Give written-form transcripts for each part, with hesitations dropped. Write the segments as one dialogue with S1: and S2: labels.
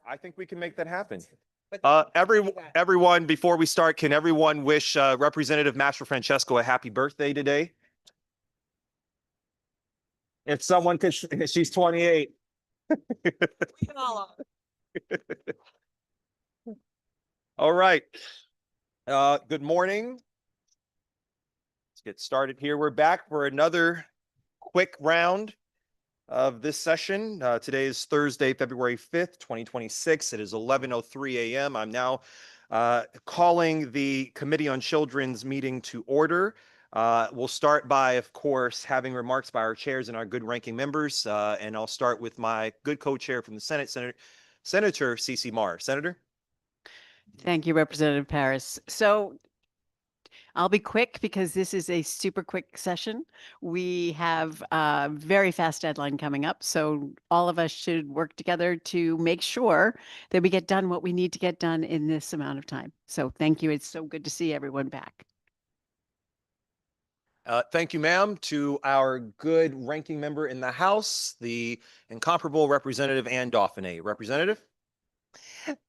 S1: I think we can make that happen.
S2: But
S1: Everyone, before we start, can everyone wish Representative Mastro Francesco a happy birthday today? If someone could, she's 28. All right. Good morning. Let's get started here. We're back for another quick round of this session. Today is Thursday, February 5th, 2026. It is 11:03 a.m. I'm now calling the Committee on Children's meeting to order. We'll start by, of course, having remarks by our chairs and our good ranking members. And I'll start with my good co-chair from the Senate, Senator CeCe Mar. Senator?
S3: Thank you, Representative Paris. So I'll be quick because this is a super quick session. We have a very fast deadline coming up, so all of us should work together to make sure that we get done what we need to get done in this amount of time. So thank you. It's so good to see everyone back.
S1: Thank you, ma'am. To our good ranking member in the House, the incomparable Representative Ann Dauphinais. Representative?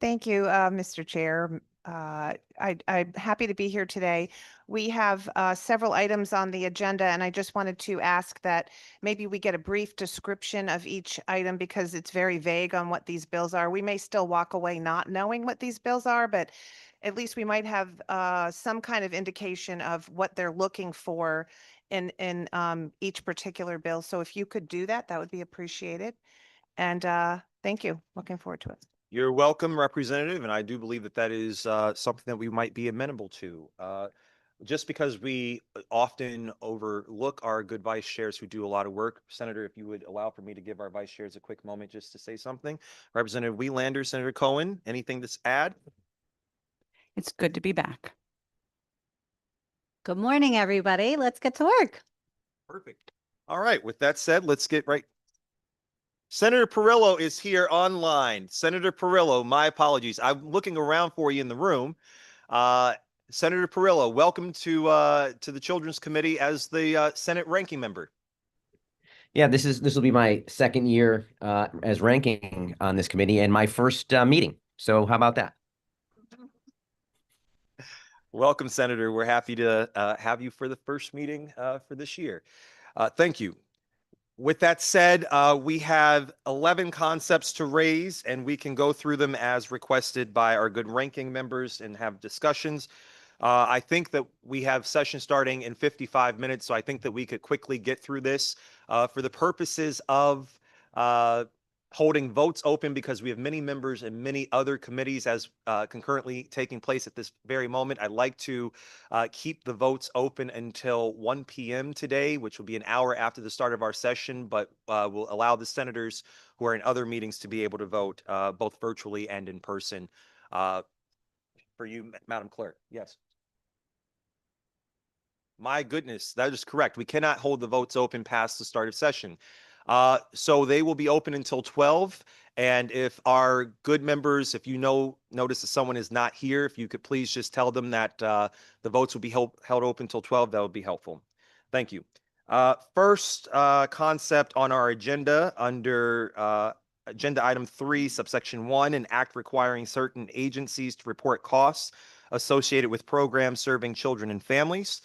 S2: Thank you, Mr. Chair. I'm happy to be here today. We have several items on the agenda, and I just wanted to ask that maybe we get a brief description of each item because it's very vague on what these bills are. We may still walk away not knowing what these bills are, but at least we might have some kind of indication of what they're looking for in each particular bill. So if you could do that, that would be appreciated. And thank you. Looking forward to it.
S1: You're welcome, Representative, and I do believe that that is something that we might be amenable to. Just because we often overlook our good vice chairs who do a lot of work. Senator, if you would allow for me to give our vice chairs a quick moment just to say something. Representative Wielander, Senator Cohen, anything to add?
S3: It's good to be back.
S4: Good morning, everybody. Let's get to work.
S1: Perfect. All right. With that said, let's get right. Senator Perillo is here online. Senator Perillo, my apologies. I'm looking around for you in the room. Senator Perillo, welcome to the Children's Committee as the Senate ranking member.
S5: Yeah, this will be my second year as ranking on this committee and my first meeting. So how about that?
S1: Welcome, Senator. We're happy to have you for the first meeting for this year. Thank you. With that said, we have 11 concepts to raise, and we can go through them as requested by our good ranking members and have discussions. I think that we have session starting in 55 minutes, so I think that we could quickly get through this. For the purposes of holding votes open, because we have many members and many other committees as concurrently taking place at this very moment, I'd like to keep the votes open until 1 p.m. today, which will be an hour after the start of our session, but will allow the senators who are in other meetings to be able to vote both virtually and in person. For you, Madam Clerk, yes. My goodness, that is correct. We cannot hold the votes open past the start of session. So they will be open until 12. And if our good members, if you notice that someone is not here, if you could please just tell them that the votes will be held open until 12, that would be helpful. Thank you. First concept on our agenda under agenda item 3, subsection 1, an act requiring certain agencies to report costs associated with programs serving children and families.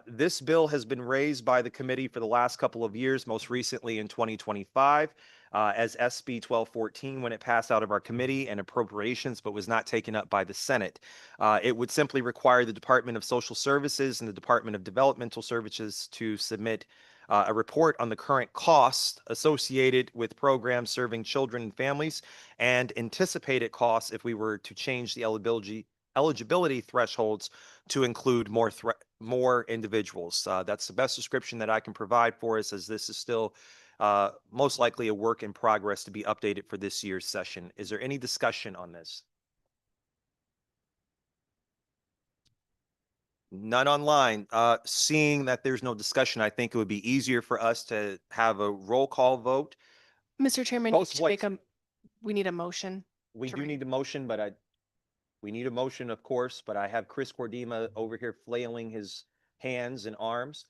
S1: This bill has been raised by the committee for the last couple of years, most recently in 2025 as SB 1214 when it passed out of our committee and appropriations, but was not taken up by the Senate. It would simply require the Department of Social Services and the Department of Developmental Services to submit a report on the current costs associated with programs serving children and families and anticipated costs if we were to change the eligibility thresholds to include more individuals. That's the best description that I can provide for us, as this is still most likely a work in progress to be updated for this year's session. Is there any discussion on this? None online. Seeing that there's no discussion, I think it would be easier for us to have a roll call vote.
S6: Mr. Chairman, we need a motion.
S1: We do need a motion, but we need a motion, of course, but I have Chris Cordima over here flailing his hands and arms.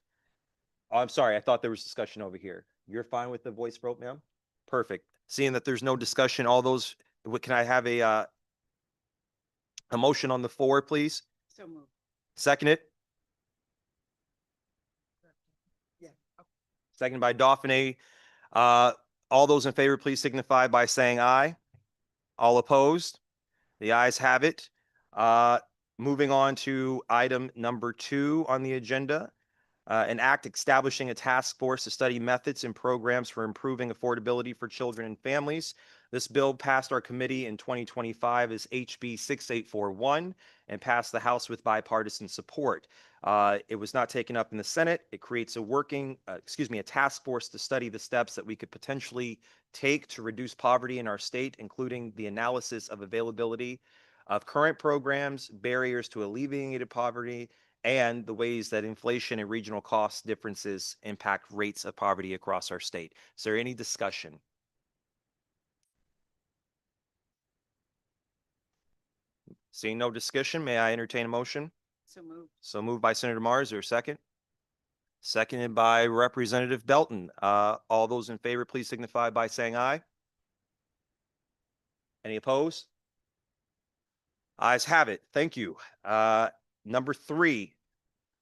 S1: Oh, I'm sorry. I thought there was discussion over here. You're fine with the voice vote, ma'am? Perfect. Seeing that there's no discussion, all those, can I have a motion on the floor, please?
S3: So moved.
S1: Second it? Second by Dauphine. All those in favor, please signify by saying aye. All opposed? The ayes have it. Moving on to item number 2 on the agenda. An act establishing a task force to study methods and programs for improving affordability for children and families. This bill passed our committee in 2025 as HB 6841 and passed the House with bipartisan support. It was not taken up in the Senate. It creates a task force to study the steps that we could potentially take to reduce poverty in our state, including the analysis of availability of current programs, barriers to alleviating poverty, and the ways that inflation and regional cost differences impact rates of poverty across our state. Is there any discussion? Seeing no discussion, may I entertain a motion?
S3: So moved.
S1: So moved by Senator Mars, or second? Seconded by Representative Belton. All those in favor, please signify by saying aye. Any opposed? Ayes have it. Thank you. Number 3,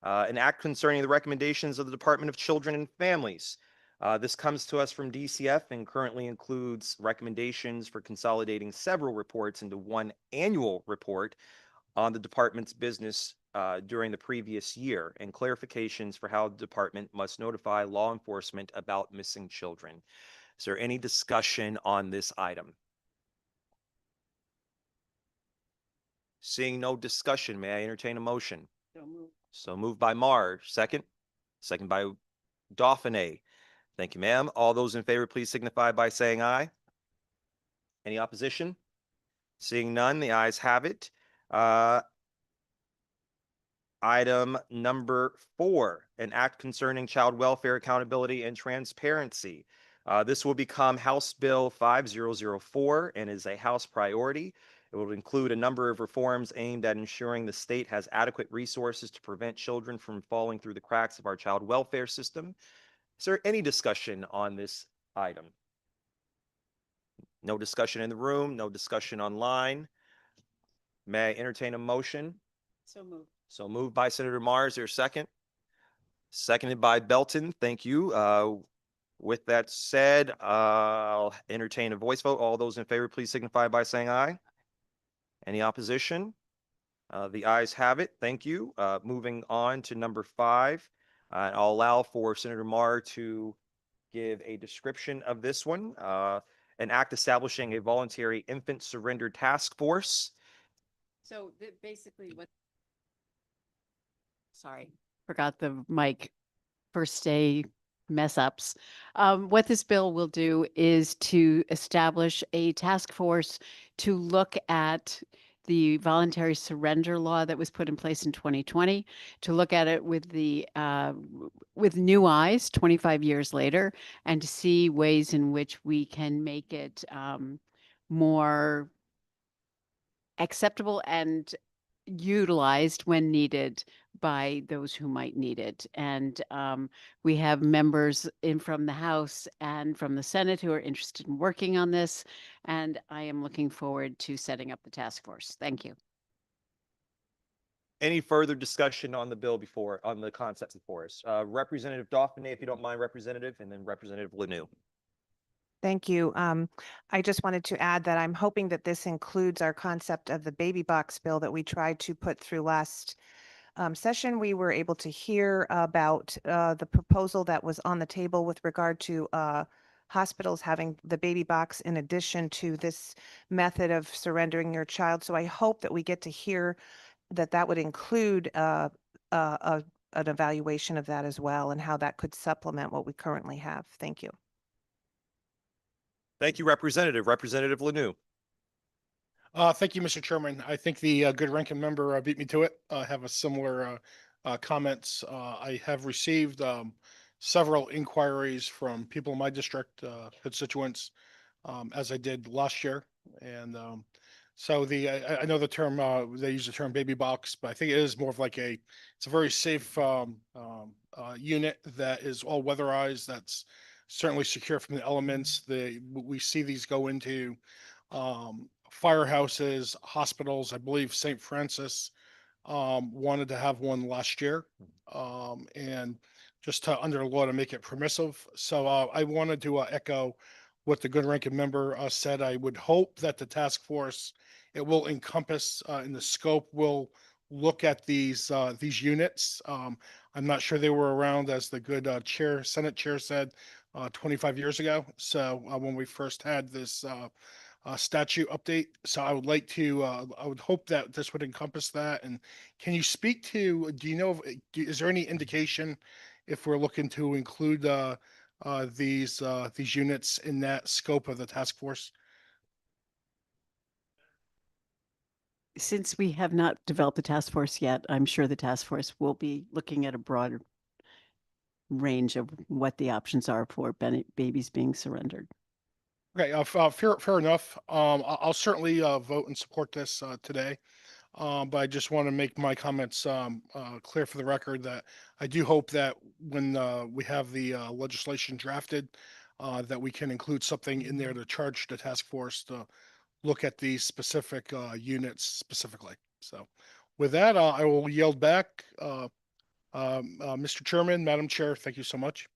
S1: an act concerning the recommendations of the Department of Children and Families. This comes to us from DCF and currently includes recommendations for consolidating several reports into one annual report on the department's business during the previous year, and clarifications for how the department must notify law enforcement about missing children. Is there any discussion on this item? Seeing no discussion, may I entertain a motion?
S3: So moved.
S1: So moved by Mar, second. Second by Dauphine. Thank you, ma'am. All those in favor, please signify by saying aye. Any opposition? Seeing none, the ayes have it. Item number 4, an act concerning child welfare accountability and transparency. This will become House Bill 5004 and is a House priority. It will include a number of reforms aimed at ensuring the state has adequate resources to prevent children from falling through the cracks of our child welfare system. Is there any discussion on this item? No discussion in the room, no discussion online. May I entertain a motion?
S3: So moved.
S1: So moved by Senator Mars, or second? Seconded by Belton. Thank you. With that said, I'll entertain a voice vote. All those in favor, please signify by saying aye. Any opposition? The ayes have it. Thank you. Moving on to number 5. I'll allow for Senator Mar to give a description of this one. An act establishing a voluntary infant surrender task force.
S3: So basically what, sorry, forgot the mic, first day mess ups. What this bill will do is to establish a task force to look at the voluntary surrender law that was put in place in 2020, to look at it with the with new eyes 25 years later, and to see ways in which we can make it more acceptable and utilized when needed by those who might need it. And we have members from the House and from the Senate who are interested in working on this. And I am looking forward to setting up the task force. Thank you.
S1: Any further discussion on the bill on the concepts before us? Representative Dauphine, if you don't mind, Representative, and then Representative Lanou.
S2: Thank you. I just wanted to add that I'm hoping that this includes our concept of the baby box bill that we tried to put through last session. We were able to hear about the proposal that was on the table with regard to hospitals having the baby box in addition to this method of surrendering your child. So I hope that we get to hear that would include an evaluation of that as well, and how that could supplement what we currently have. Thank you.
S1: Thank you, Representative. Representative Lanou.
S7: Thank you, Mr. Chairman. I think the good ranking member beat me to it. I have a similar comments. I have received several inquiries from people in my district, constituents, as I did last year. And so I know the term, they use the term baby box, but I think it is more of like it's a very safe unit that is all weatherized, that's certainly secure from the elements. We see these go into firehouses, hospitals. I believe St. Francis wanted to have one last year, and just to under law to make it permissive. So I wanted to echo what the good ranking member said. I would hope that the task force, it will encompass in the scope, will look at these units. I'm not sure they were around, as the good Senate chair said, 25 years ago. So when we first had this statute update. So I would like to, I would hope that this would encompass that. And can you speak to, do you know, is there any indication if we're looking to include these units in that scope of the task force?
S3: Since we have not developed the task force yet, I'm sure the task force will be looking at a broader range of what the options are for babies being surrendered.
S7: Okay, fair enough. I'll certainly vote and support this today. But I just want to make my comments clear for the record that I do hope that when we have the legislation drafted, that we can include something in there to charge the task force to look at these specific units specifically. So with that, I will yield back. Mr. Chairman, Madam Chair, thank you so much.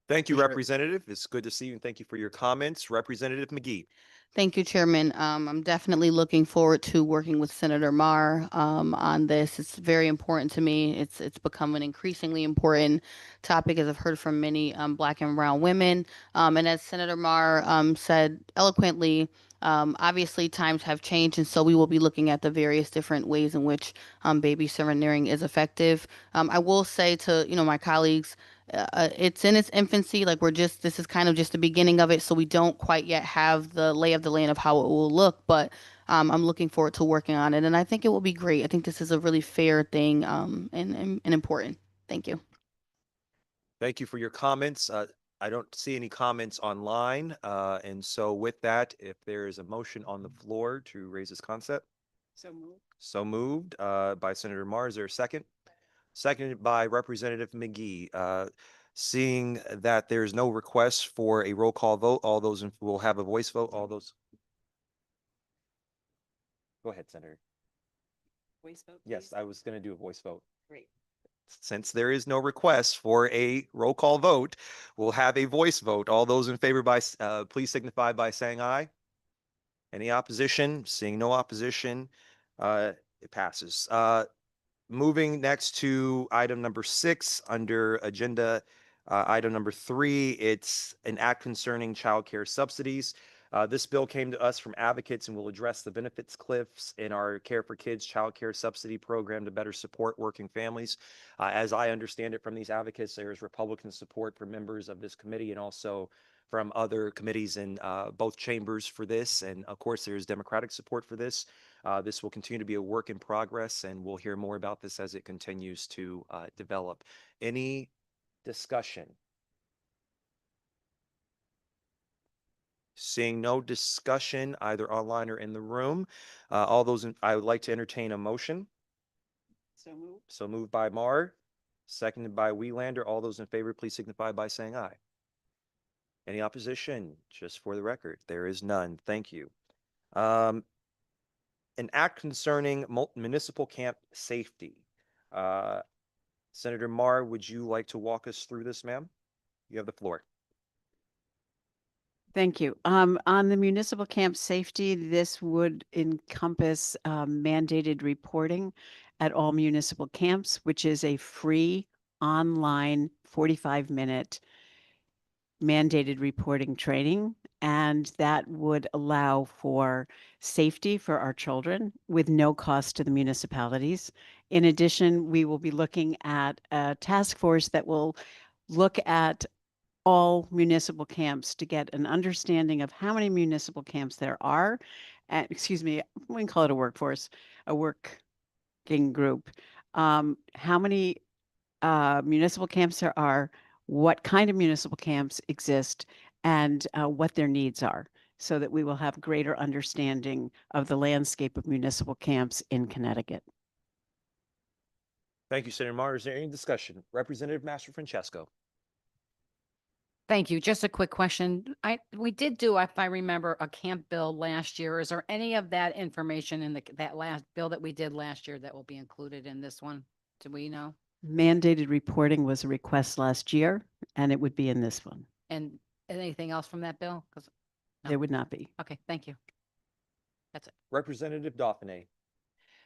S1: Thank you,
S7: Appreciate it.
S1: Representative. It's good to see you and thank you for your comments. Representative McGee.
S6: Thank you, Chairman. I'm definitely looking forward to working with Senator Marr on this. It's very important to me. It's become an increasingly important topic, as I've heard from many Black and brown women. And as Senator Marr said eloquently, obviously times have changed, and so we will be looking at the various different ways in which baby surrendering is effective. I will say to my colleagues, it's in its infancy. Like this is kind of just the beginning of it. So we don't quite yet have the lay of the land of how it will look, but I'm looking forward to working on it. And I think it will be great. I think this is a really fair thing and important. Thank you.
S1: Thank you for your comments. I don't see any comments online. And so with that, if there is a motion on the floor to raise this concept.
S3: So moved.
S1: So moved by Senator Marr. Is there a second? Seconded by Representative McGee. Seeing that there's no request for a roll call vote, all those will have a voice vote. All those. Go ahead, Senator.
S3: Voice vote?
S1: Yes,
S3: please?
S1: I was going to do a voice vote.
S3: Great.
S1: Since there is no request for a roll call vote, we'll have a voice vote. All those in favor please signify by saying aye. Any opposition? Seeing no opposition, it passes. Moving next to item number 6 under agenda item number 3, it's an act concerning childcare subsidies. This bill came to us from advocates and will address the benefits cliffs in our Care for Kids childcare subsidy program to better support working families. As I understand it from these advocates, there is Republican support for members of this committee and also from other committees in both chambers for this. And of course, there is Democratic support for this. This will continue to be a work in progress, and we'll hear more about this as it continues to develop. Any discussion? Seeing no discussion either online or in the room, I would like to entertain a motion.
S3: So moved.
S1: So moved by Marr, seconded by Wieslander. All those in favor, please signify by saying aye. Any opposition? Just for the record, there is none. Thank you. An act concerning municipal camp safety. Senator Marr, would you like to walk us through this, ma'am? You have the floor.
S3: Thank you. On the municipal camp safety, this would encompass mandated reporting at all municipal camps, which is a free online 45-minute mandated reporting training. And that would allow for safety for our children with no cost to the municipalities. In addition, we will be looking at a task force that will look at all municipal camps to get an understanding of how many municipal camps there are. And excuse me, we can call it a workforce, a working group. How many municipal camps there are, what kind of municipal camps exist, and what their needs are, so that we will have greater understanding of the landscape of municipal camps in Connecticut.
S1: Thank you, Senator Marr. Is there any discussion? Representative Master Francesco.
S8: Thank you. Just a quick question. We did do, if I remember, a camp bill last year. Is there any of that information in that last bill that we did last year that will be included in this one? Do we know?
S3: Mandated reporting was a request last year, and it would be in this one.
S8: And anything else from that bill? 'Cause- No.
S3: There would not be.
S8: okay, thank you. That's it.
S1: Representative Dauphiné.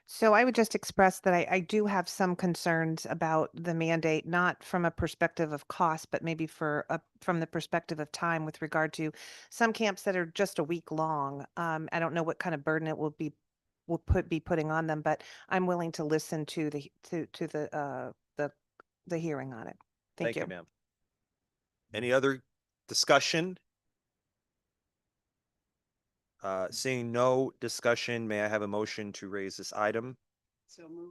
S2: So I would just express that I do have some concerns about the mandate, not from a perspective of cost, but maybe from the perspective of time with regard to some camps that are just a week long. I don't know what kind of burden it will be putting on them, but I'm willing to listen to the hearing on it. Thank you.
S1: Ma'am. Any other discussion? Seeing no discussion, may I have a motion to raise this item?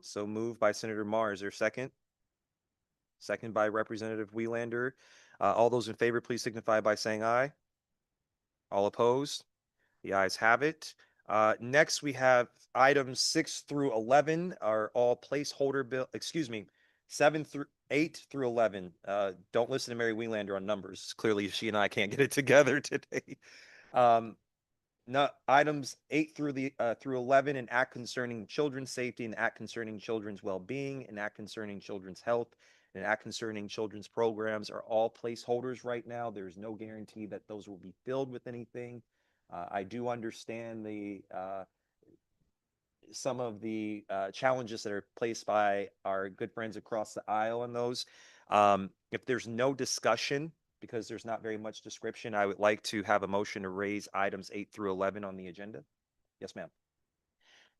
S1: So moved by Senator Mar. Is there a second? Second by Representative Welander. All those in favor, please signify by saying aye. All opposed? The ayes have it. Next, we have items 6 through 11 are all placeholder bill, 8 through 11. Don't listen to Mary Welander on numbers. Clearly, she and I can't get it together today. No, items 8 through 11, an act concerning children's safety, an act concerning children's well-being, an act concerning children's health, and an act concerning children's programs are all placeholders right now. There's no guarantee that those will be filled with anything. I do understand some of the challenges that are placed by our good friends across the aisle on those. If there's no discussion, because there's not very much description, I would like to have a motion to raise items 8 through 11 on the agenda. Yes, ma'am.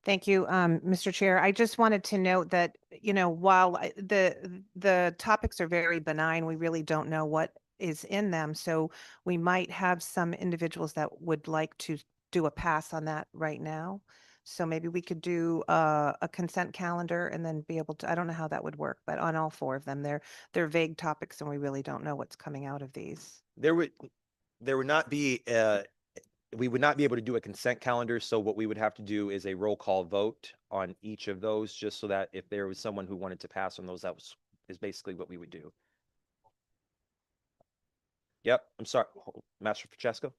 S2: Thank you, Mr. Chair. I just wanted to note that, while the topics are very benign, we really don't know what is in them. So we might have some individuals that would like to do a pass on that right now. So maybe we could do a consent calendar and then be able to, I don't know how that would work, but on all 4 of them, they're vague topics and we really don't know what's coming out of these.
S1: There would not be we would not be able to do a consent calendar. So what we would have to do is a roll call vote on each of those, just so that if there was someone who wanted to pass on those, is basically what we would do. Yep, I'm sorry, Master Francesco.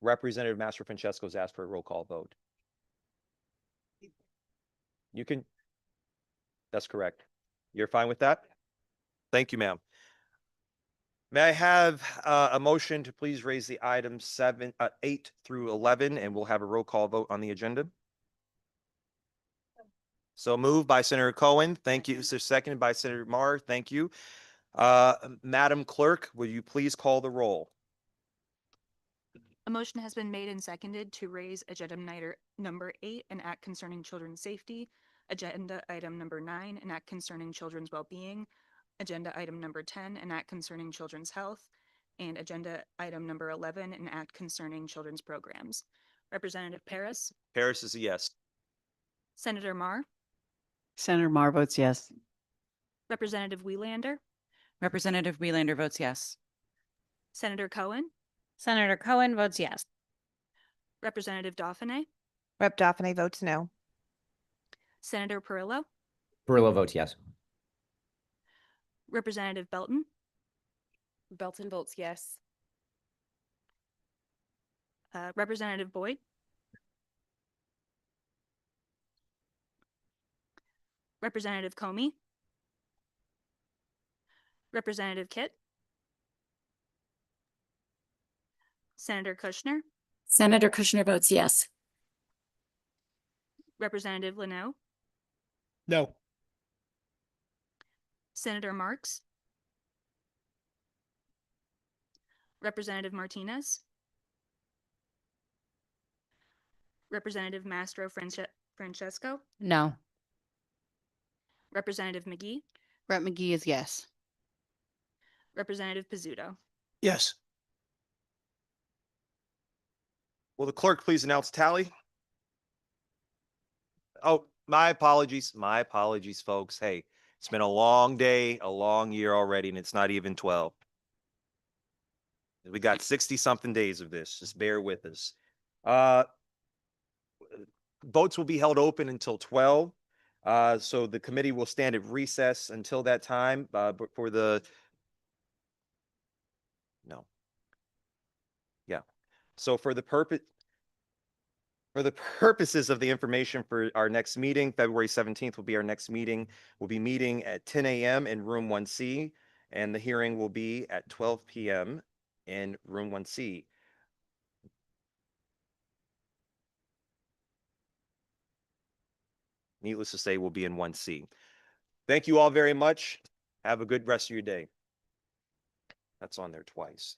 S1: Representative Master Francesco's asked for a roll call vote. You can, that's correct. You're fine with that? Thank you, ma'am. May I have a motion to please raise the items 8 through 11, and we'll have a roll call vote on the agenda. So moved by Senator Cohen. Thank you. So seconded by Senator Mar. Thank you. Madam Clerk, will you please call the roll?
S9: A motion has been made and seconded to raise agenda number 8, an act concerning children's safety, agenda item number 9, an act concerning children's well-being, agenda item number 10, an act concerning children's health, and agenda item number 11, an act concerning children's programs. Representative Paris?
S1: Paris is a yes.
S9: Senator Mar?
S3: Senator Mar votes yes.
S9: Representative Welander?
S8: Representative Welander votes yes.
S9: Senator Cohen?
S4: Senator Cohen votes yes.
S9: Representative Dauphiné?
S2: Rep. Dauphiné votes no.
S9: Senator Perillo?
S5: Perillo votes yes.
S9: Representative Belton?
S10: Belton votes yes.
S9: Representative Boyd? Representative Comey? Representative Kitt? Senator Kushner?
S10: Senator Kushner votes yes.
S9: Representative Leno?
S7: No.
S9: Senator Marks? Representative Martinez? Representative Mastro Francesco?
S6: No.
S9: Representative McGee?
S6: Rep. McGee is yes.
S9: Representative Pizzuto?
S7: Yes.
S1: Will the clerk please announce tally? Oh, my apologies. My apologies, folks. Hey, it's been a long day, a long year already, and it's not even 12. We got 60 something days of this. Just bear with us. Votes will be held open until 12. So the committee will stand at recess until that time. But for the No. Yeah. So for the purposes of the information for our next meeting, February 17th will be our next meeting. We'll be meeting at 10 a.m. in room 1C, and the hearing will be at 12 p.m. in room 1C. Needless to say, we'll be in 1C. Thank you all very much. Have a good rest of your day. That's on there twice.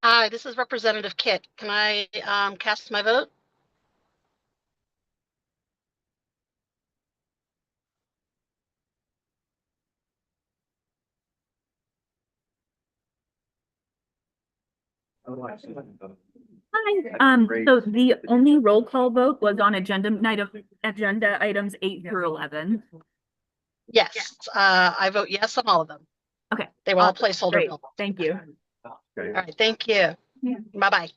S11: Hi, this is Representative Kit. Can I cast my vote?
S12: Hi, so the only roll call vote was on agenda items 8 through 11.
S11: Yes, I vote yes on all of them.
S12: Okay.
S11: They were all
S12: Awesome.
S11: placeholder
S12: Great.
S11: bills.
S12: Thank you.
S11: All right, thank you. Bye-bye.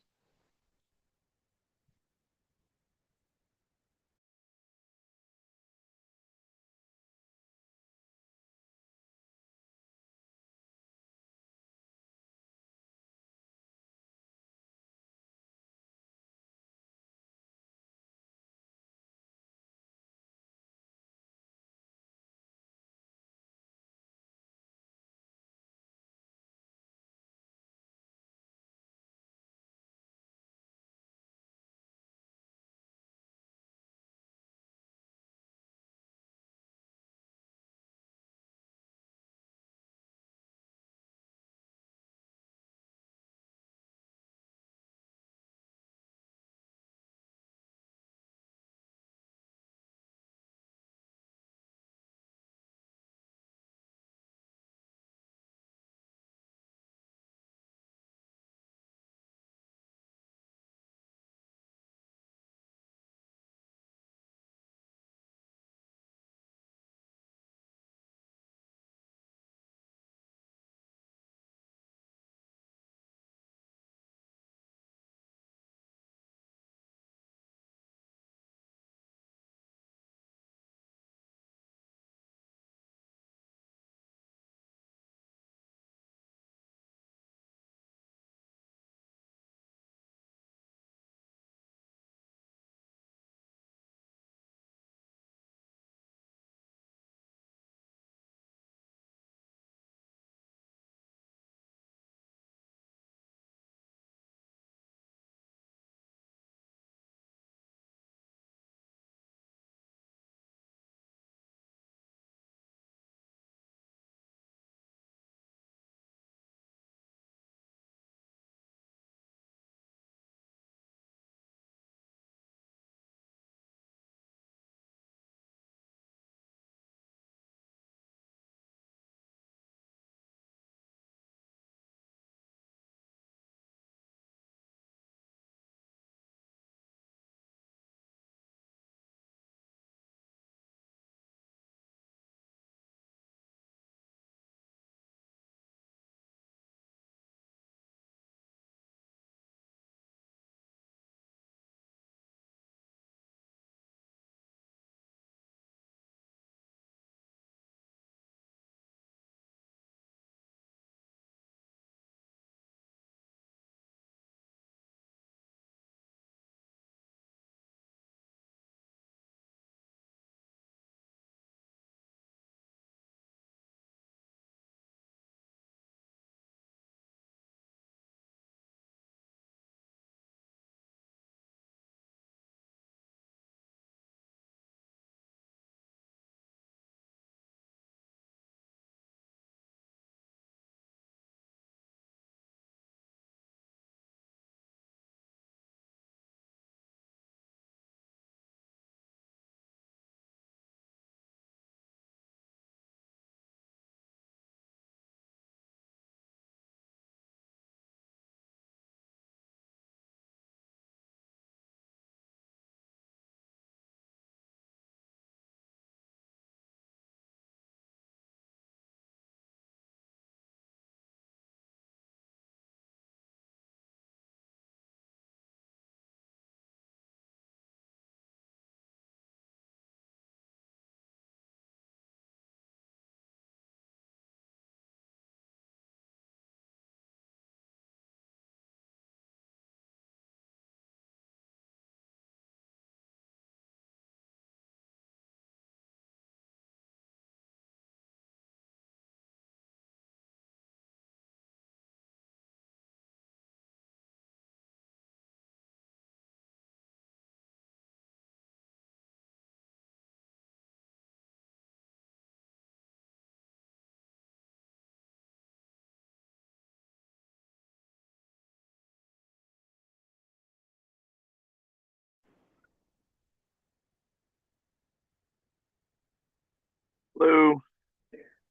S13: Hello.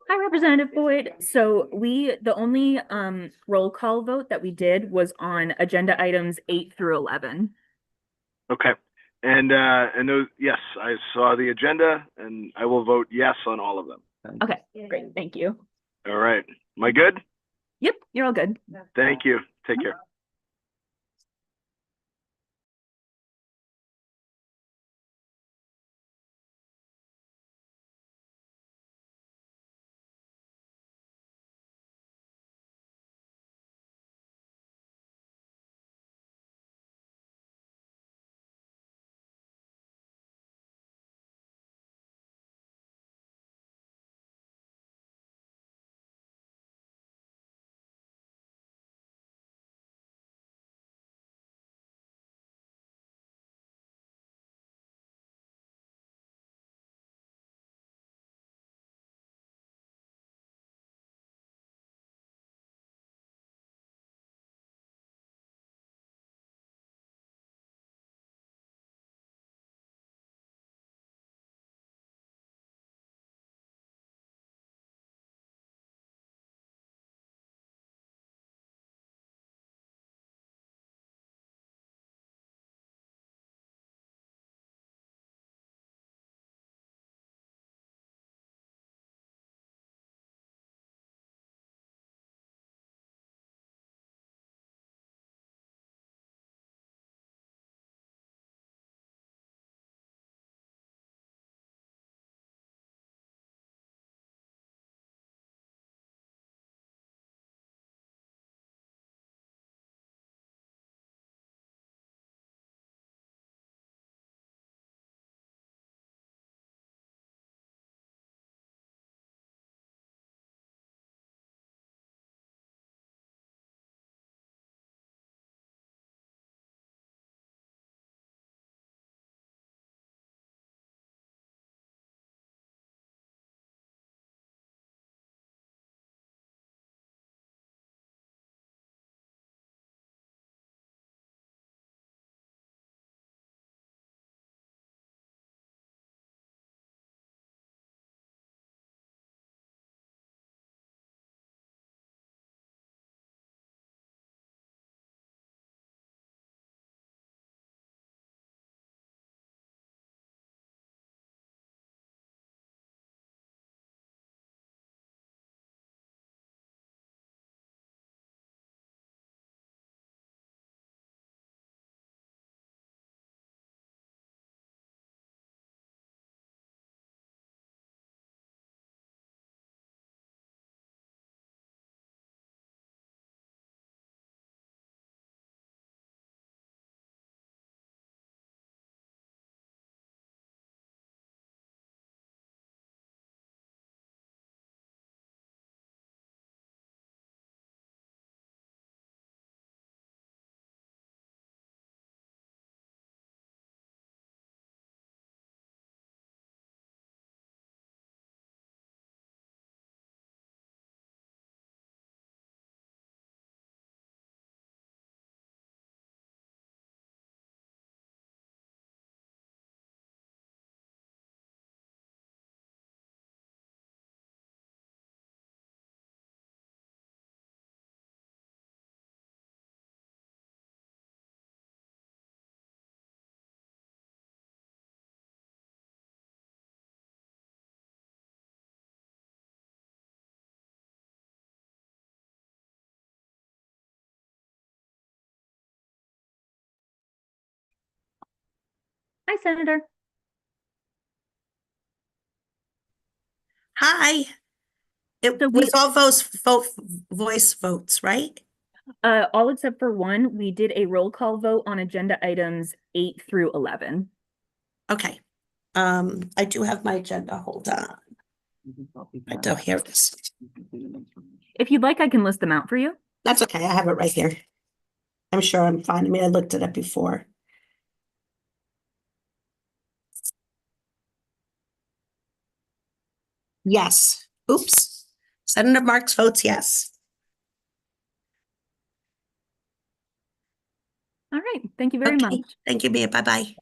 S12: Hi, Representative Boyd. So the only roll call vote that we did was on agenda items 8 through 11.
S13: Okay. And those, yes, I saw the agenda and I will vote yes on all of them.
S12: Okay, great. Thank you.
S13: All right. Am I good?
S12: Yep, you're all good.
S13: Thank you. Take care.
S12: Hi, Senator.
S11: Hi. It
S12: So
S11: was all voice votes, right?
S12: All except for one, we did a roll call vote on agenda items 8 through 11.
S11: Okay. I do have my agenda. Hold on. I don't hear this.
S12: If you'd like, I can list them out for you.
S11: That's okay. I have it right here. I'm sure I'm fine. I mean, I looked at it before. Yes. Oops. Senator Marks votes yes.
S12: All right. Thank you very much.
S11: Thank you, Mia. Bye-bye.